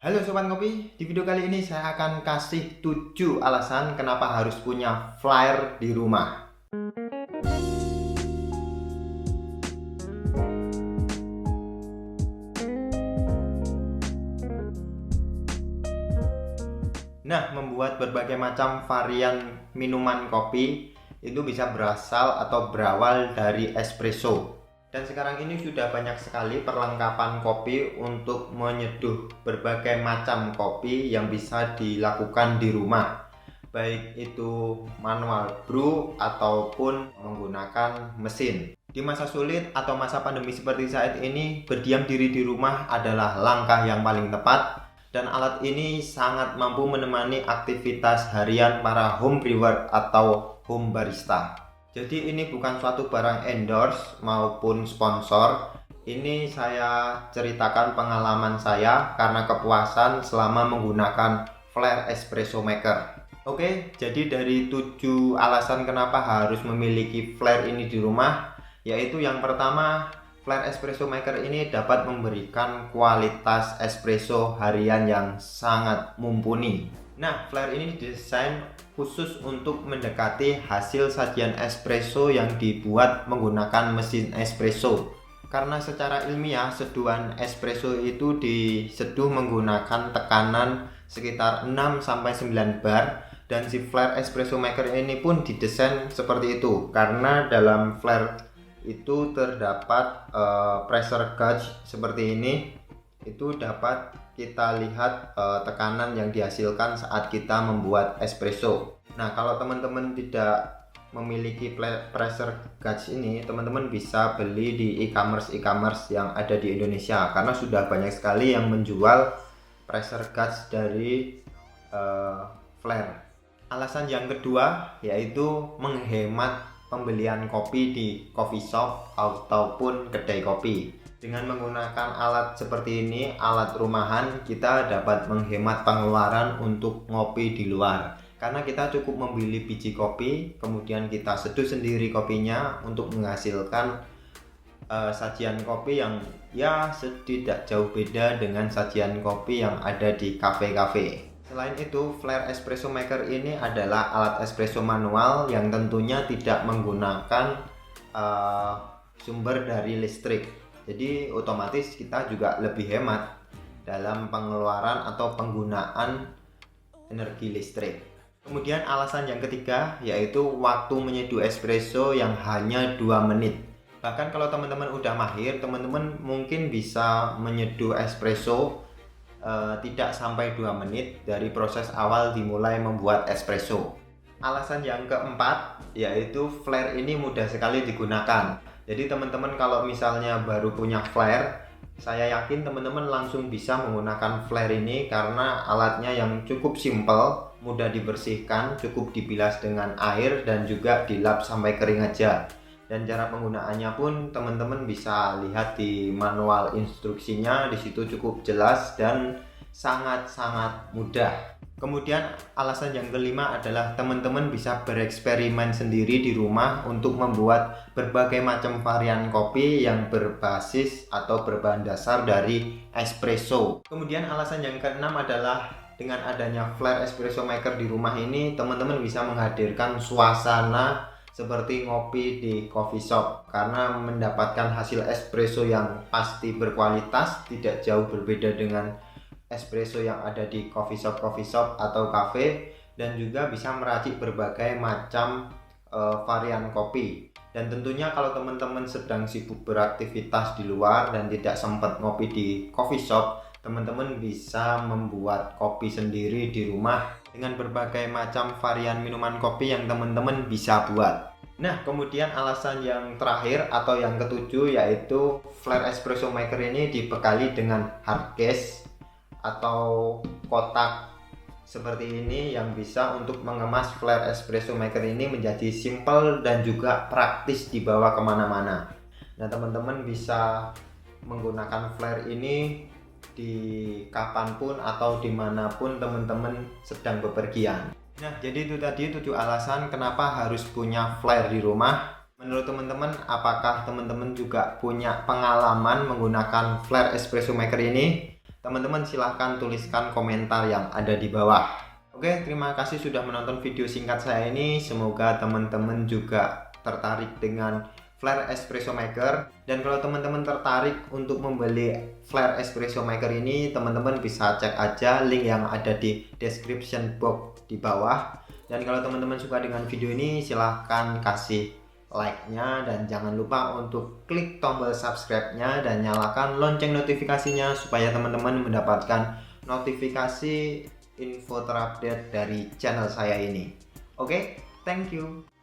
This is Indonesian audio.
Halo Sobat Ngopi, di video kali ini saya akan kasih 7 alasan kenapa harus punya flare di rumah. Nah, membuat berbagai macam varian minuman kopi itu bisa berasal atau berawal dari espresso. Dan sekarang ini sudah banyak sekali perlengkapan kopi untuk menyeduh berbagai macam kopi yang bisa dilakukan di rumah, baik itu manual brew ataupun menggunakan mesin. Di masa sulit atau masa pandemi seperti saat ini, berdiam diri di rumah adalah langkah yang paling tepat, dan alat ini sangat mampu menemani aktivitas harian para home brewer atau home barista. Jadi ini bukan suatu barang endorse maupun sponsor. Ini saya ceritakan pengalaman saya karena kepuasan selama menggunakan flare espresso maker. Oke, jadi dari 7 alasan kenapa harus memiliki flare ini di rumah, yaitu yang pertama, flare espresso maker ini dapat memberikan kualitas espresso harian yang sangat mumpuni. Nah, flare ini didesain khusus untuk mendekati hasil sajian espresso yang dibuat menggunakan mesin espresso. Karena secara ilmiah seduhan espresso itu diseduh menggunakan tekanan sekitar 6-9 bar, dan si flare espresso maker ini pun didesain seperti itu karena dalam flare itu terdapat pressure gauge seperti ini. Itu dapat kita lihat tekanan yang dihasilkan saat kita membuat espresso. Nah, kalau teman-teman tidak memiliki pressure gauge ini, teman-teman bisa beli di e-commerce yang ada di Indonesia, karena sudah banyak sekali yang menjual pressure gauge dari flare. Alasan yang kedua yaitu menghemat pembelian kopi di coffee shop ataupun kedai kopi. Dengan menggunakan alat seperti ini, alat rumahan, kita dapat menghemat pengeluaran untuk ngopi di luar. Karena kita cukup membeli biji kopi, kemudian kita seduh sendiri kopinya untuk menghasilkan sajian kopi yang ya tidak jauh beda dengan sajian kopi yang ada di kafe-kafe. Selain itu, flare espresso maker ini adalah alat espresso manual yang tentunya tidak menggunakan sumber dari listrik. Jadi otomatis kita juga lebih hemat dalam pengeluaran atau penggunaan energi listrik. Kemudian alasan yang ketiga yaitu waktu menyeduh espresso yang hanya 2 menit. Bahkan kalau teman-teman udah mahir, teman-teman mungkin bisa menyeduh espresso tidak sampai 2 menit dari proses awal dimulai membuat espresso. Alasan yang keempat yaitu flare ini mudah sekali digunakan. Jadi teman-teman kalau misalnya baru punya flare, saya yakin teman-teman langsung bisa menggunakan flare ini karena alatnya yang cukup simple, mudah dibersihkan, cukup dibilas dengan air dan juga dilap sampai kering aja. Dan cara penggunaannya pun teman-teman bisa lihat di manual instruksinya, di situ cukup jelas dan sangat-sangat mudah. Kemudian alasan yang kelima adalah teman-teman bisa bereksperimen sendiri di rumah untuk membuat berbagai macam varian kopi yang berbasis atau berbahan dasar dari espresso. Kemudian alasan yang keenam adalah dengan adanya flare espresso maker di rumah ini, teman-teman bisa menghadirkan suasana seperti ngopi di coffee shop karena mendapatkan hasil espresso yang pasti berkualitas, tidak jauh berbeda dengan espresso yang ada di coffee shop atau cafe, dan juga bisa meracik berbagai macam varian kopi. Dan tentunya kalau teman-teman sedang sibuk beraktivitas di luar dan tidak sempat ngopi di coffee shop, teman-teman bisa membuat kopi sendiri di rumah dengan berbagai macam varian minuman kopi yang teman-teman bisa buat. Nah, kemudian alasan yang terakhir atau yang ketujuh yaitu flare espresso maker ini dibekali dengan hard case atau kotak seperti ini yang bisa untuk mengemas flare espresso maker ini menjadi simple dan juga praktis dibawa kemana-mana. Nah, teman-teman bisa menggunakan flare ini di kapanpun atau dimanapun teman-teman sedang bepergian. Nah, jadi itu tadi 7 alasan kenapa harus punya flare di rumah. Menurut teman-teman, apakah teman-teman juga punya pengalaman menggunakan flare espresso maker ini? teman-teman silahkan tuliskan komentar yang ada di bawah. Oke, terima kasih sudah menonton video singkat saya ini. Semoga teman-teman juga tertarik dengan Flair Espresso Maker. Dan kalau teman-teman tertarik untuk membeli Flair Espresso Maker ini, teman-teman bisa cek aja link yang ada di description box di bawah. Dan kalau teman-teman suka dengan video ini, silahkan kasih like-nya dan jangan lupa untuk klik tombol subscribe-nya dan nyalakan lonceng notifikasinya supaya teman-teman mendapatkan notifikasi info terupdate dari channel saya ini. Oke, thank you.